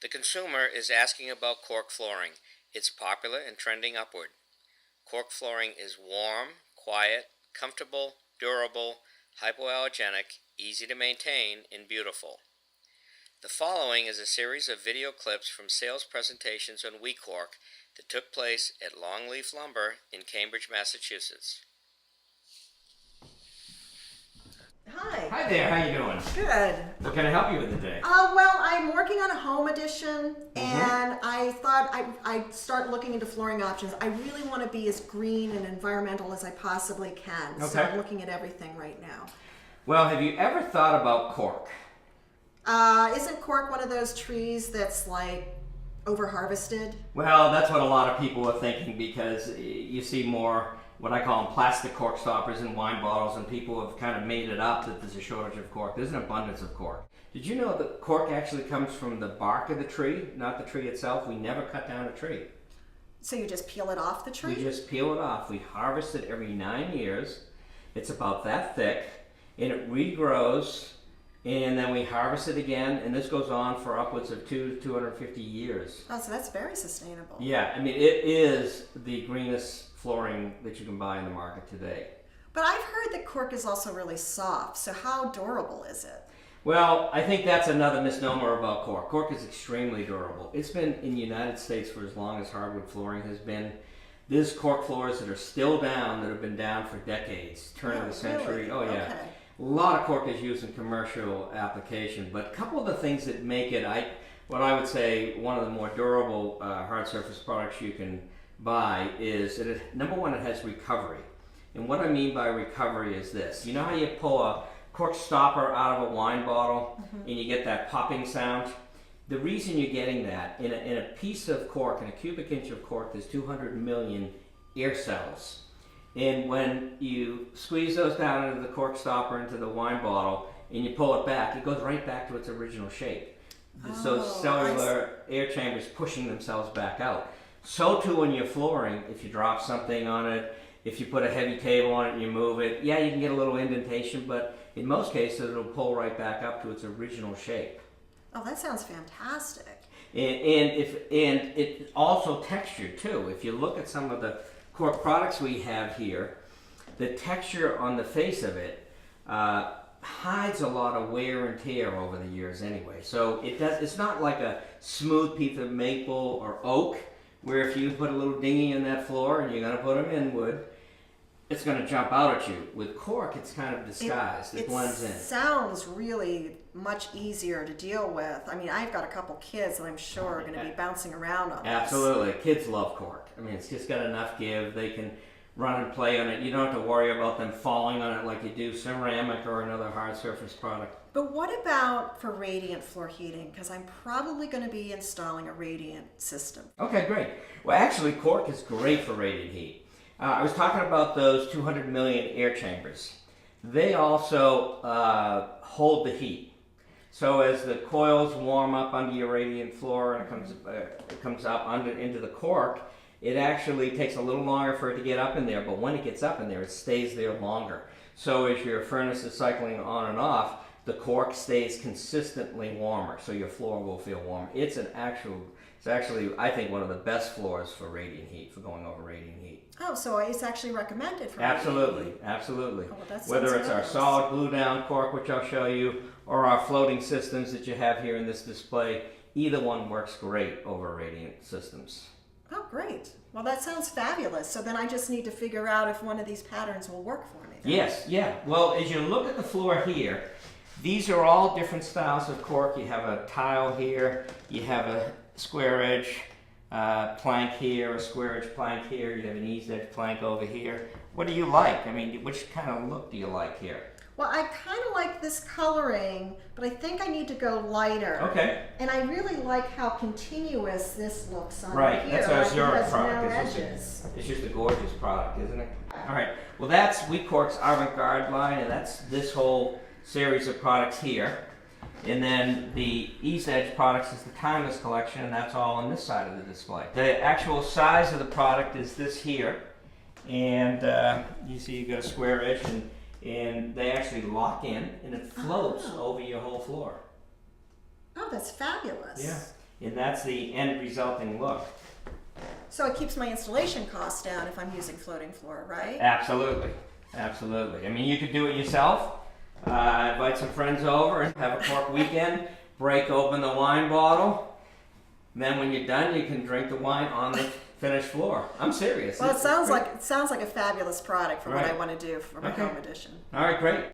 The consumer is asking about cork flooring. It's popular and trending upward. Cork flooring is warm, quiet, comfortable, durable, hypoallergenic, easy to maintain, and beautiful. The following is a series of video clips from sales presentations on WeCork that took place at Longleaf Lumber in Cambridge, Massachusetts. Hi. Hi there, how you doing? Good. What can I help you with today? Well, I'm working on a home addition, and I thought I'd start looking into flooring options. I really want to be as green and environmental as I possibly can, so I'm looking at everything right now. Well, have you ever thought about cork? Isn't cork one of those trees that's like over-harvested? Well, that's what a lot of people are thinking because you see more what I call them plastic cork stoppers in wine bottles, and people have kind of made it up that there's a shortage of cork. There's an abundance of cork. Did you know that cork actually comes from the bark of the tree, not the tree itself? We never cut down a tree. So you just peel it off the tree? We just peel it off. We harvest it every 9 years. It's about that thick, and it regrows, and then we harvest it again, and this goes on for upwards of 250 years. Oh, so that's very sustainable. Yeah, I mean, it is the greenest flooring that you can buy in the market today. But I've heard that cork is also really soft, so how durable is it? Well, I think that's another misnomer about cork. Cork is extremely durable. It's been in the United States for as long as hardwood flooring has been. There's cork floors that are still down, that have been down for decades, turn of the century. Really? Oh yeah. Okay. A lot of cork is used in commercial application, but a couple of the things that make it, what I would say, one of the more durable hard surface products you can buy is that number one, it has recovery. And what I mean by recovery is this. You know how you pull a cork stopper out of a wine bottle and you get that popping sound? The reason you're getting that, in a piece of cork, in a cubic inch of cork, there's 200 million air cells. And when you squeeze those down into the cork stopper, into the wine bottle, and you pull it back, it goes right back to its original shape. So cellular air chambers pushing themselves back out. So too when you're flooring, if you drop something on it, if you put a heavy table on it and you move it, yeah, you can get a little indentation, but in most cases it'll pull right back up to its original shape. Oh, that sounds fantastic. And it's also textured too. If you look at some of the cork products we have here, the texture on the face of it hides a lot of wear and tear over the years anyway. So it's not like a smooth piece of maple or oak, where if you put a little dinghy in that floor and you're going to put them in wood, it's going to jump out at you. With cork, it's kind of disguised. It blends in. It sounds really much easier to deal with. I mean, I've got a couple kids that I'm sure are going to be bouncing around on this. Absolutely. Kids love cork. I mean, it's just got enough give. They can run and play on it. You don't have to worry about them falling on it like you do ceramic or another hard surface product. But what about for radiant floor heating? Because I'm probably going to be installing a radiant system. Okay, great. Well, actually, cork is great for radiant heat. I was talking about those 200 million air chambers. They also hold the heat. So as the coils warm up under your radiant floor and it comes up into the cork, it actually takes a little longer for it to get up in there, but when it gets up in there, it stays there longer. So as your furnace is cycling on and off, the cork stays consistently warmer, so your floor will feel warmer. It's actually, I think, one of the best floors for radiant heat, for going over radiant heat. Oh, so it's actually recommended for Absolutely, radiant heat. absolutely. Oh, well, Whether it's our fabulous. solid glue down cork, which I'll show you, or our floating systems that you have here in this display, either one works great over radiant systems. Oh, great. Well, that sounds fabulous. So then I just need to figure out if one of these patterns will work for me. Then. Yes, yeah. Well, as you look at the floor here, these are all different styles of cork. You have a tile here, you have a square edge plank here, a square edge plank here, you have an eased edge plank over here. What do you like? I mean, which kind of look do you like here? Well, I kind of like this coloring, but I think I need to go lighter. Okay. And I really like how continuous this looks on Right, here. that's our like Zurich it has product. no It's edges. It's just a gorgeous product, isn't it? All right. Well, that's WeCork's avant-garde line, and that's this whole series of products here. And then the East Edge products is the Timeless collection, and that's all on this side of the display. The actual size of the product is this here, and you see you've got a square edge, and they actually lock in, and it floats over your whole floor. Oh, that's fabulous. Yeah. and that's the end resulting look. So it keeps my installation costs down if I'm using floating floor, right? Absolutely, absolutely. I mean, you could do it yourself. Invite some friends over and have a Cork weekend. Break open the wine bottle. Then when you're done, you can drink the wine on the finished floor. I'm serious. Well, it sounds like a fabulous product for what Right. I want to do for my Okay. home edition. All right, great.